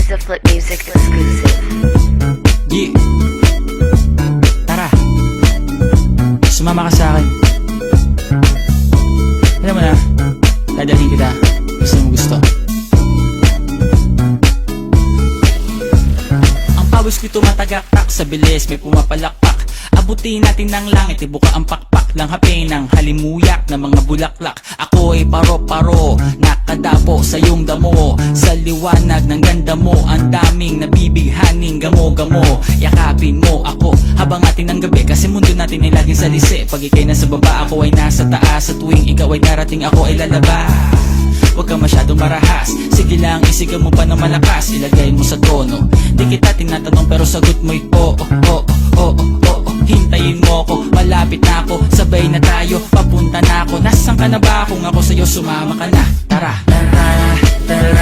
is a Flip Music exclusive. Yeah. Tara, sumama ka sa akin. Alam mo na, dadalhin kita. Gusto mo gusto. Ang pawis ko'y tumatagaktak, sa bilis may pumapalakpak. Abutin natin ng langit, ibuka ang pakpak lang hape ng halimuyak na mga bulaklak. Ako ay paro-paro, nakadapo sa iyong damo. Sa liwanag ng ganda mo, ang daming nabibighaning gamo-gamo. Yakapin mo ako habang atin ng gabi, kasi mundo natin ay laging salisi. Pag ikay nasa baba, ako ay nasa taas. Sa tuwing ikaw ay darating, ako ay lalabas. Huwag ka masyadong marahas, sige lang isigaw mo pa ng malakas. Ilagay mo sa tono, di kita tinatanong pero sagot mo'y oo, oo, oo, oo. Hintayin mo ako, malapit na ako, sabay na tayo, papunta na ako. Nasaan ka na ba? Kung ako sa'yo sumama ka na, tara. Tara, tara.